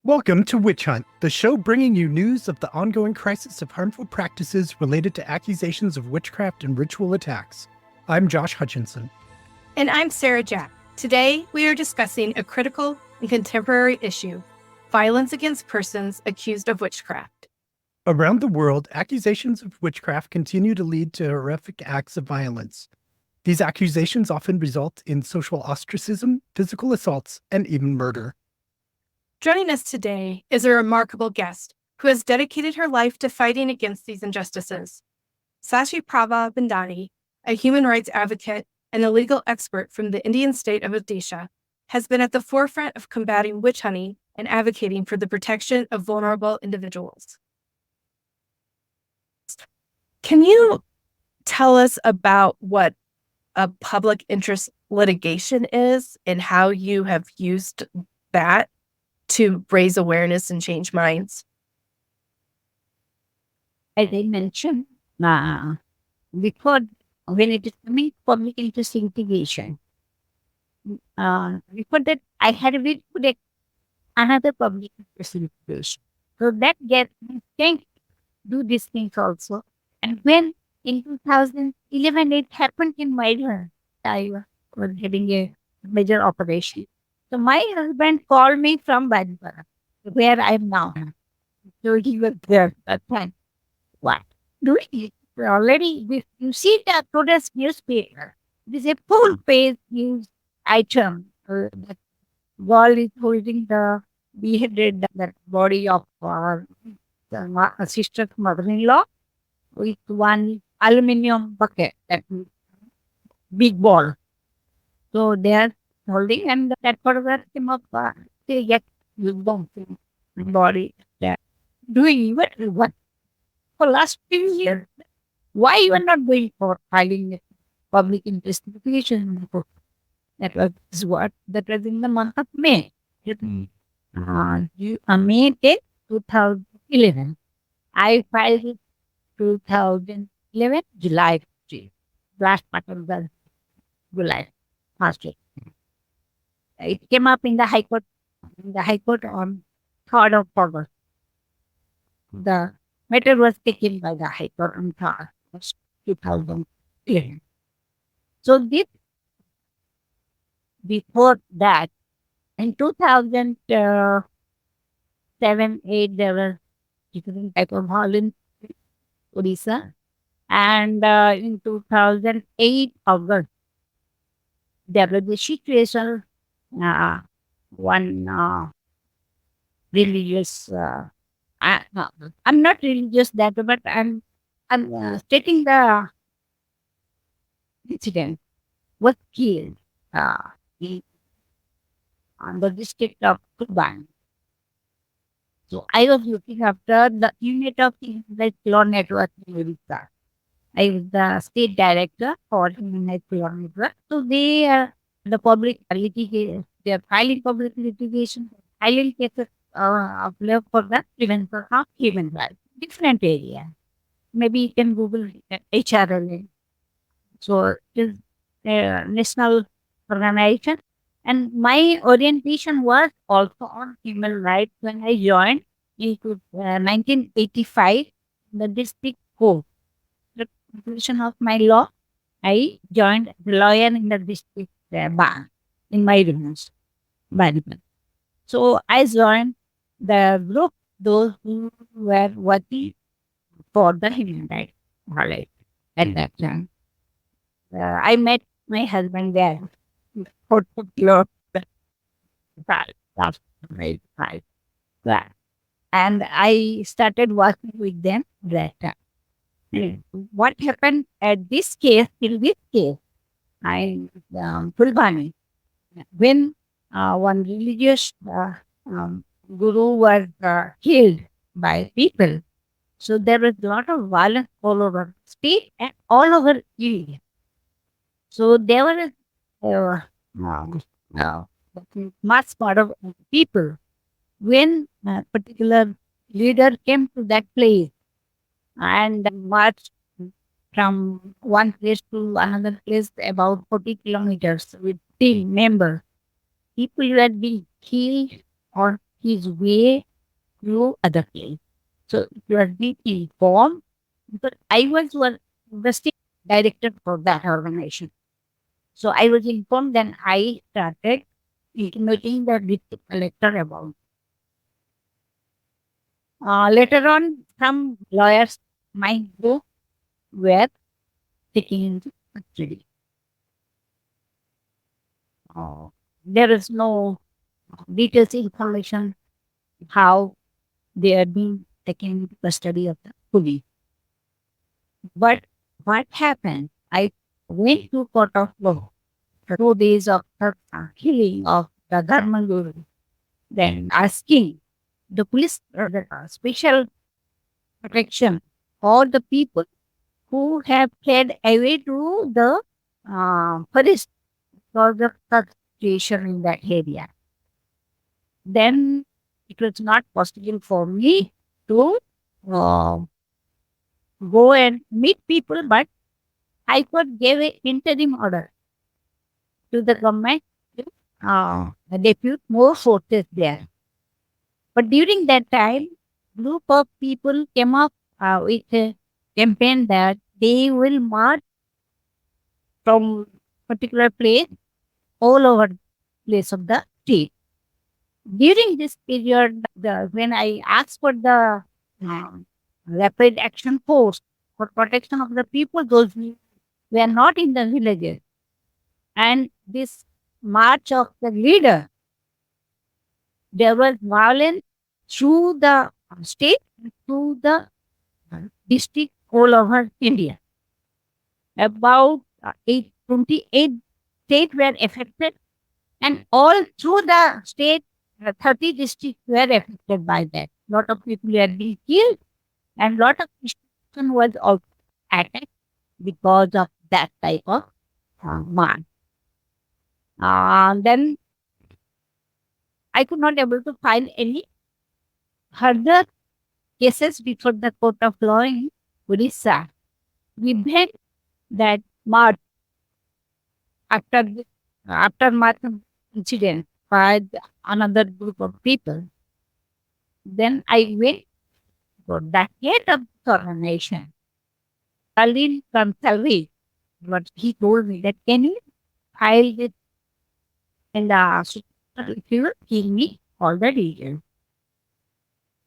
Welcome to Witch Hunt, the show bringing you news of the ongoing crisis of harmful practices related to accusations of witchcraft and ritual attacks. I'm Josh Hutchinson. And I'm Sarah Jack. Today, we are discussing a critical and contemporary issue: violence against persons accused of witchcraft. Around the world, accusations of witchcraft continue to lead to horrific acts of violence. These accusations often result in social ostracism, physical assaults, and even murder. Joining us today is a remarkable guest who has dedicated her life to fighting against these injustices. Sashiprava Bindhani, a human rights advocate and a legal expert from the Indian state of Odisha, has been at the forefront of combating witch hunting and advocating for the protection of vulnerable individuals. Can you tell us about what a public interest litigation is and how you have used that to raise awareness and change minds? As I mentioned, before, when it is coming public interest litigation, before that, I had a very good another public interest litigation. So that gets me think do these things also. And when in 2011 it happened in my life, I was having a major operation. So my husband called me from Bangalore, where I am now. So he was there at that time. What? Doing it already? You see the today's newspaper. This is a full page news item. The girl is holding the beheaded the body of the sister's mother-in-law with one aluminium bucket, that big ball. So they are holding, and that photograph came up. They get body. They're doing what for last few years. Why you are not going for filing a public investigation? That was in the month of May. May 10th, 2011. I filed it 2011, July 15th. Last part of the July, last year. It came up in the High Court, on 3rd of August. The matter was taken by the High Court on 3rd of 2011. So this, before that, in 2007, 8, there was different type of violence in Odisha. And in 2008, August, there was a situation, one religious, I'm not religious that, but I'm stating the incident was killed in the district of Kurban. So I was looking after the unit of human rights law network in Odisha. I was the state director for human rights law network. So they, the public litigation, they are filing public litigation, filing cases of law for the prevention of human rights. Different area. Maybe you can Google HRLA. So it is a national organization. And my orientation was also on human rights when I joined in 1985, the district court. The completion of my law, I joined as a lawyer in the district bar in my rooms. So I joined the group, those who were working for the human rights college at that time. I met my husband there. For particular that's right, right. That. And I started working with them that time. What happened at this case, in this case, Fulbani, when one religious guru was killed by people, so there was a lot of violence all over the state and all over India. So there were mass part of people. When a particular leader came to that place and marched from one place to another place about 40 kilometers with team members, people were being killed or his way to other place. So you are being informed because I was one investing director for that organization. So I was informed, then I started intimating the district collector about. Later on, some lawyers might go were taking into custody. Uh, there is no details information how they are being taken into custody of the police. But what happened? I went to court of law for 2 days of her killing of the Dharma Guru, then asking the police the special protection for the people who have fled away to the forest because of the situation in that area. Then it was not possible for me to uh, go and meet people, but I could give an interim order to the government to depute more forces there. But during that time, group of people came up with a campaign that they will march from particular place all over place of the state. During this period, when I asked for the rapid action force for protection of the people, those who were not in the villages, and this march of the leader, there was violence through the state, through the district all over India. About 28 states were affected, and all through the state, 30 districts were affected by that. Lot of people were being killed, and lot of destruction was also attacked because of that type of march. Then I could not able to find any further cases before the court of law in Odisha. We bet that March after March incident by another group of people. Then I went for the head of the organization, Kalin Kansalvi. But he told me that can you file this in the if you give me all the details.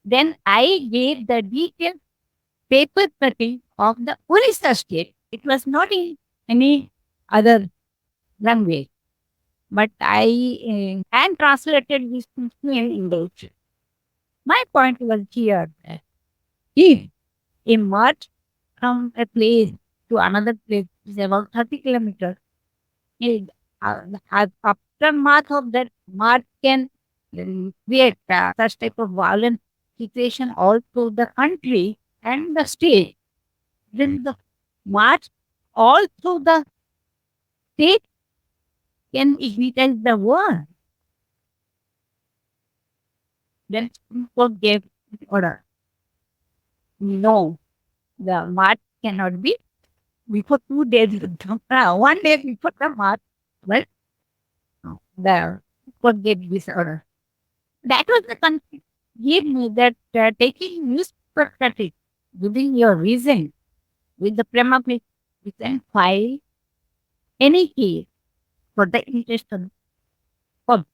Then I gave the detailed paper cutting of the Odisha state. It was not in any other language, but I hand translated this things to in English. My point was here that if a march from a place to another place is about 30 kilometers, it, aftermath of that march can create such type of violent situation all through the country and the state. Then the march all through the state can ignite the war. Then people gave order. No, the march cannot be before 2 days. One day before the march, well, the people gave this order. That was the conflict. Give me that taking newspaper cutting, giving your reason with the prima facie, we can file any case for the interest of public.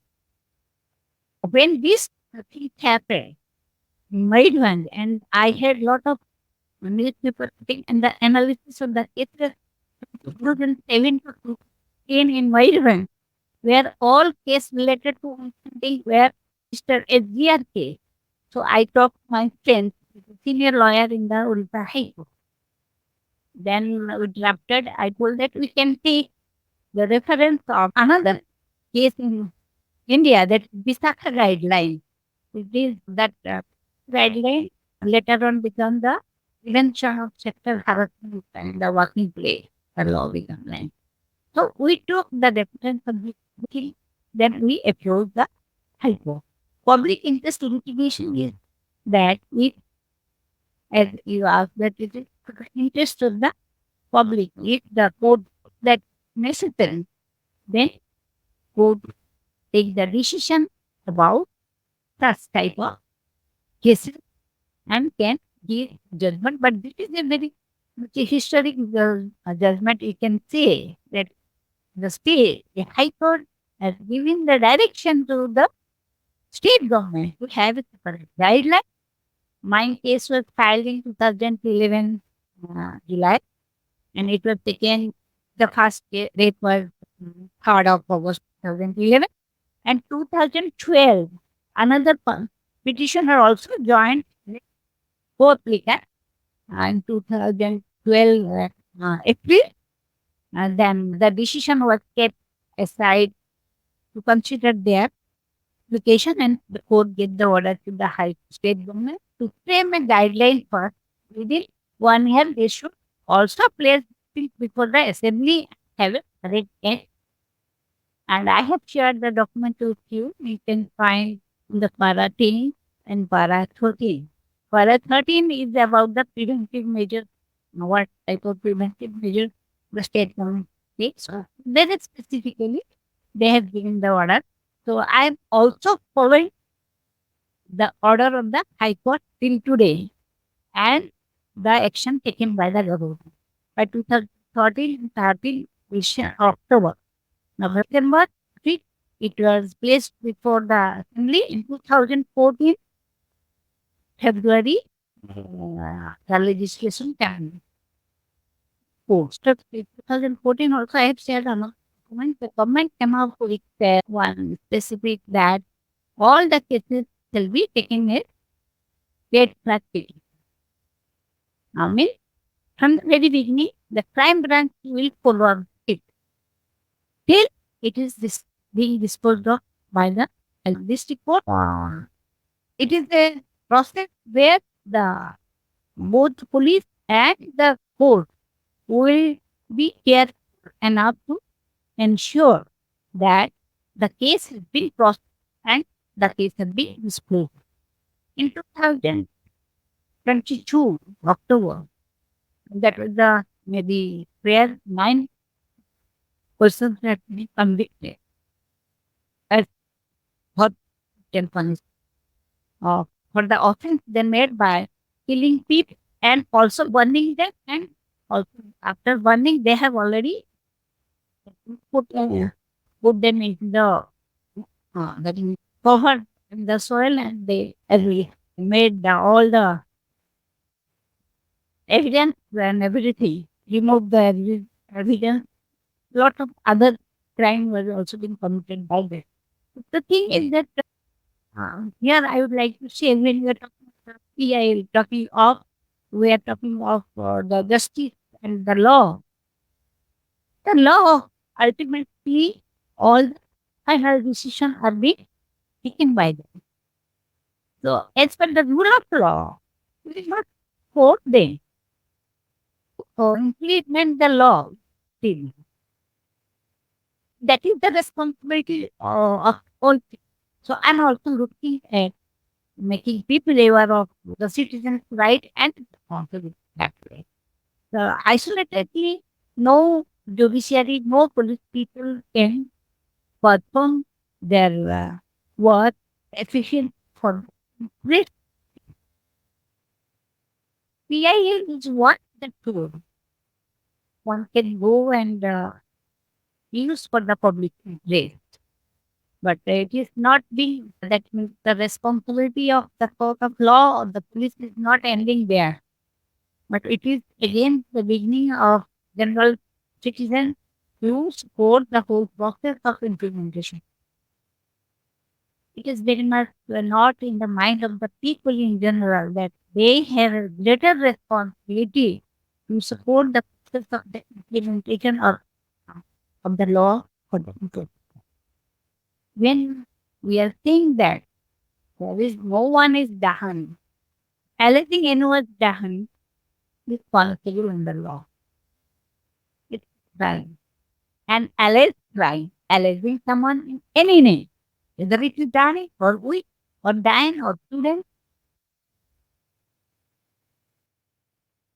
When this thing happened, made one, and I had lot of newspaper cutting and the analysis of the case 2007 to 10 in my one, where all case related to something where Mr. SGR case. So I talked to my friend, senior lawyer in the Odisha High Court. Then we drafted, I told that we can take the reference of another case in India, that Visakha guideline. It is that guideline later on become the prevention of sexual harassment and the working place law guideline. So we took the reference of this thing, then we approached the High Court. Public interest litigation is that if, as you asked, that it is the interest of the public, if the court that necessary, then court take the decision about such type of cases and can give judgment. But this is a very historic judgment. You can say that the state, the High Court, has given the direction to the state government to have a separate guideline. My case was filed in 2011 July, and it was taken. The first date was 3rd of August 2011, and 2012 another petitioner also joined co-applicant in 2012 April, and then the decision was kept aside to consider their application, and the court gave the order to the high state government to frame a guideline for within 1 year. They should also place bill before the assembly have a correct end. And I have shared the document with you. You can find in the para 10 and para 13. Para 13 is about the preventive measures. What type of preventive measures the state government takes. So very specifically, they have given the order. So I am also following the order of the High Court till today and the action taken by the government. By 2013, 13, October, November 3, it was placed before the assembly in 2014, February, the legislation can post. In 2014 also I have shared another document. The government came out with one specific that all the cases shall be taken as state practice. I mean, from the very beginning, the crime branch will follow it till it is being disposed of by the district court. It is a process where the both police and the court will be careful enough to ensure that the case has been processed and the case has been disposed. In 2022 October, that was the maybe where 9 persons had been convicted as for punished for the offense they made by killing people and also burning them, and also after burning they have already put them into the that is covered in the soil, and they made all the evidence and everything, removed the evidence. Lot of other crime was also been committed by them. The thing is that here I would like to say, when we are talking about PIL, we are talking of the justice and the law. The law ultimately all the final decisions are being taken by them. So as per the rule of law, we will not quote them or implement the law. Still, that is the responsibility of all people. So I'm also looking at making people aware of the citizens' right and responsibility that way. So isolatedly, no judiciary, no police people can perform their work efficient for this. PIL is one the tool one can go and use for the public interest. But it is not being that means the responsibility of the court of law or the police is not ending there. But it is again the beginning of general citizens to support the whole process of implementation. It is very much not in the mind of the people in general that they have a greater responsibility to support the process of the implementation of the law for the people. When we are saying that there is no one is dahan, alleging anyone's dahan is punishable in the law. It's crime. And alleged crime, alleging someone in any name, whether it is Dani or we or Dan or student.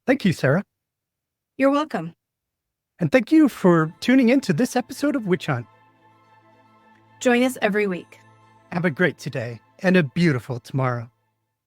Thank you, Sarah. You're welcome. And thank you for tuning in to this episode of Witch Hunt. Join us every week. Have a great today. and a beautiful tomorrow.